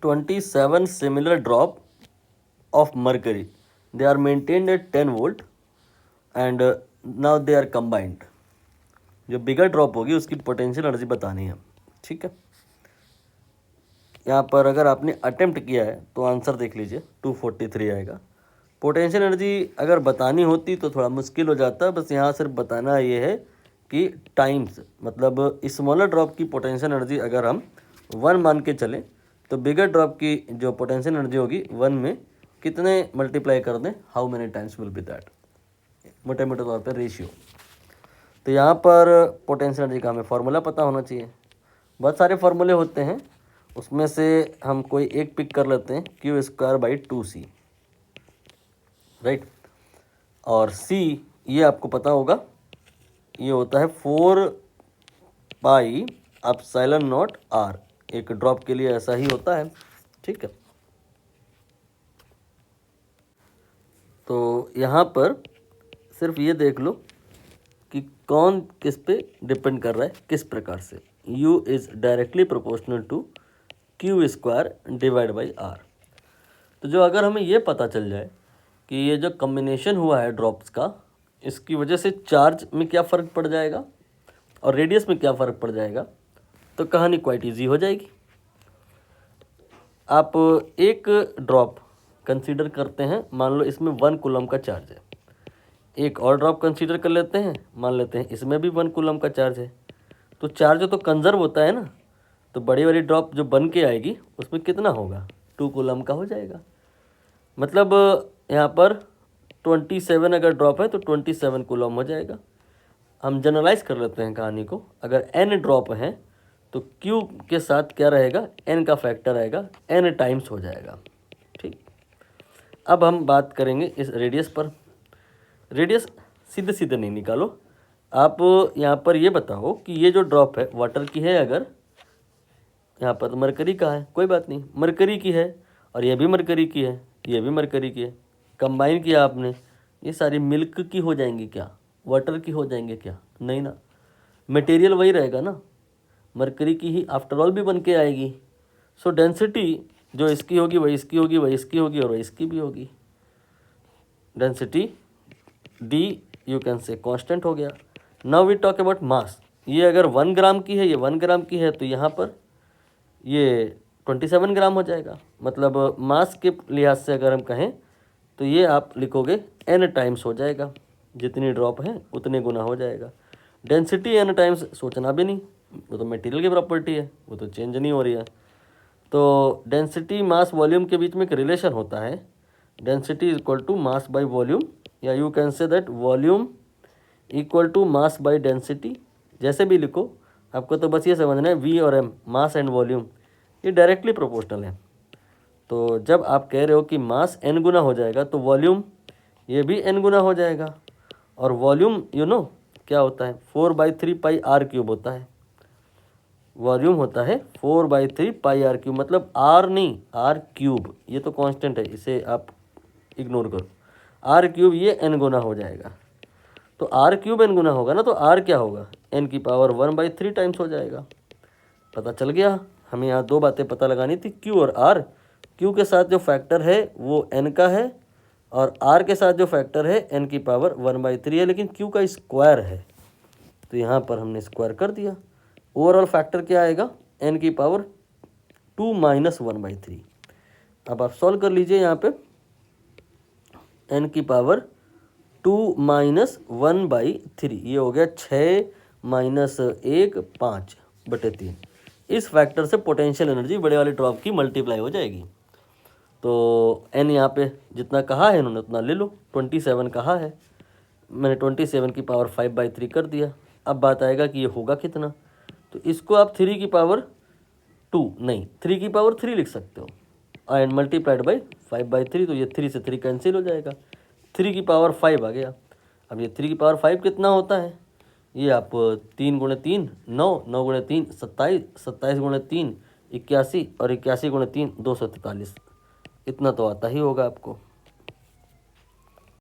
27 similar drop of mercury. They are maintained at 10 volt and now they are combined. जो बिगर drop होगी उसकी potential energy बतानी है, ठीक है। यहाँ पर अगर आपने अटेम्प्ट किया है तो आंसर देख लीजिए 243 आएगा। पोटेंशियल एनर्जी अगर बतानी होती तो थोड़ा मुश्किल हो जाता, बस यहाँ सिर्फ बताना ये है कि टाइम्स, मतलब स्मॉलर ड्रॉप की पोटेंशियल एनर्जी अगर हम 1 मान के चलें तो बिगर ड्रॉप की जो पोटेंशियल एनर्जी होगी 1 में कितने मल्टीप्लाई कर दें, how many times will be that, मोटे मोटे तौर पर रेशियो। तो यहाँ पर पोटेंशियल एनर्जी का हमें फार्मूला पता होना चाहिए। बहुत सारे फार्मूले होते हैं, उसमें से हम कोई एक पिक कर लेते हैं, Q²/2C, राइट। और C ये आपको पता होगा, ये होता है 4πε0r, एक ड्रॉप के लिए ऐसा ही होता है, ठीक है। तो यहाँ पर सिर्फ ये देख लो कि कौन किस पे डिपेंड कर रहा है, किस प्रकार से। U is directly proportional to Q²/R। तो जो अगर हमें ये पता चल जाए कि ये जो कम्बिनेशन हुआ है ड्रॉप्स का, इसकी वजह से चार्ज में क्या फ़र्क पड़ जाएगा और रेडियस में क्या फ़र्क पड़ जाएगा, तो कहानी क्वाइट ईजी हो जाएगी। आप एक ड्रॉप कंसीडर करते हैं, मान लो इसमें 1 कूलम का चार्ज है। एक और ड्रॉप कंसीडर कर लेते हैं, मान लेते हैं इसमें भी 1 कूलम का चार्ज है। तो चार्ज तो कंजर्व होता है ना, तो बड़ी वाली ड्रॉप जो बन के आएगी उसमें कितना होगा, 2 कूलम का हो जाएगा। मतलब यहाँ पर 27 अगर ड्रॉप है तो 27 कूलम हो जाएगा। हम जनरलाइज कर लेते हैं कहानी को, अगर n ड्रॉप है तो Q के साथ क्या रहेगा, n का फैक्टर आएगा, n टाइम्स हो जाएगा, ठीक। अब हम बात करेंगे इस रेडियस पर। रेडियस सीधे सीधे नहीं निकालो, आप यहाँ पर ये बताओ कि ये जो ड्रॉप है वाटर की है, अगर यहाँ पर मरकरी का है, कोई बात नहीं, मरकरी की है और ये भी मरकरी की है, ये भी मरकरी की है, कंबाइन किया आपने, ये सारी मिल्क की हो जाएंगी क्या, वाटर की हो जाएंगे क्या, नहीं ना, मटेरियल वही रहेगा ना, मरकरी की ही आफ्टर ऑल भी बन के आएगी। सो डेंसिटी जो इसकी होगी वही इसकी होगी, वही इसकी होगी और वही इसकी भी होगी। Density D you can say constant हो गया। Now we talk about mass. ये अगर 1 ग्राम की है, ये 1 ग्राम की है, तो यहाँ पर ये 27 ग्राम हो जाएगा। मतलब मास के लिहाज से अगर हम कहें तो ये आप लिखोगे n टाइम्स हो जाएगा, जितनी ड्रॉप है उतने गुना हो जाएगा। डेंसिटी n टाइम्स सोचना भी नहीं, वो तो मटेरियल की प्रॉपर्टी है, वो तो चेंज नहीं हो रही है। तो डेंसिटी मास वॉल्यूम के बीच में एक रिलेशन होता है, density is equal to mass by volume, या you can say that volume equal to mass by density. जैसे भी लिखो, आपको तो बस ये समझना है V और M, मास एंड वॉल्यूम, ये डायरेक्टली प्रोपोर्शनल है। तो जब आप कह रहे हो कि मास n गुना हो जाएगा तो वॉल्यूम ये भी n गुना हो जाएगा। और वॉल्यूम यू नो क्या होता है, 4/3πr³ होता है। वॉल्यूम होता है 4/3πr³, मतलब r नहीं, r³, ये तो कांस्टेंट है, इसे आप इग्नोर करो। r³ ये n गुना हो जाएगा, तो r³ n गुना होगा ना, तो r क्या होगा, n⁻⁴ टाइम्स हो जाएगा। पता चल गया। हमें यहाँ 2 बातें पता लगानी थी, Q और R। Q के साथ जो फैक्टर है वो n का है और R के साथ जो फैक्टर है n⁻⁴ है, लेकिन Q का स्क्वायर है तो यहाँ पर हमने स्क्वायर कर दिया। ओवरऑल फैक्टर क्या आएगा, n⁻2 - 1/3। अब आप सॉल्व कर लीजिए, यहाँ पे n⁻2 - 1/3, ये हो गया 6 - 1 5/3। इस फैक्टर से पोटेंशियल एनर्जी बड़े वाले ड्रॉप की मल्टीप्लाई हो जाएगी। तो n यहाँ पे जितना कहा है इन्होंने उतना ले लो, 27 कहा है, मैंने 27 की पावर 5/3 कर दिया। अब बात आएगा कि ये होगा कितना, तो इसको आप 3 की पावर 2 नहीं 3 की पावर 3 लिख सकते हो एंड मल्टीप्लाइड बाई 5/3, तो ये 3 से 3 कैंसिल हो जाएगा, 3 की पावर 5 आ गया। अब ये 3 की पावर 5 कितना होता है, ये आप 3 × 3 9, 9 × 3 27, 27 × 3 81 और 81 × 3 243, इतना तो आता ही होगा आपको।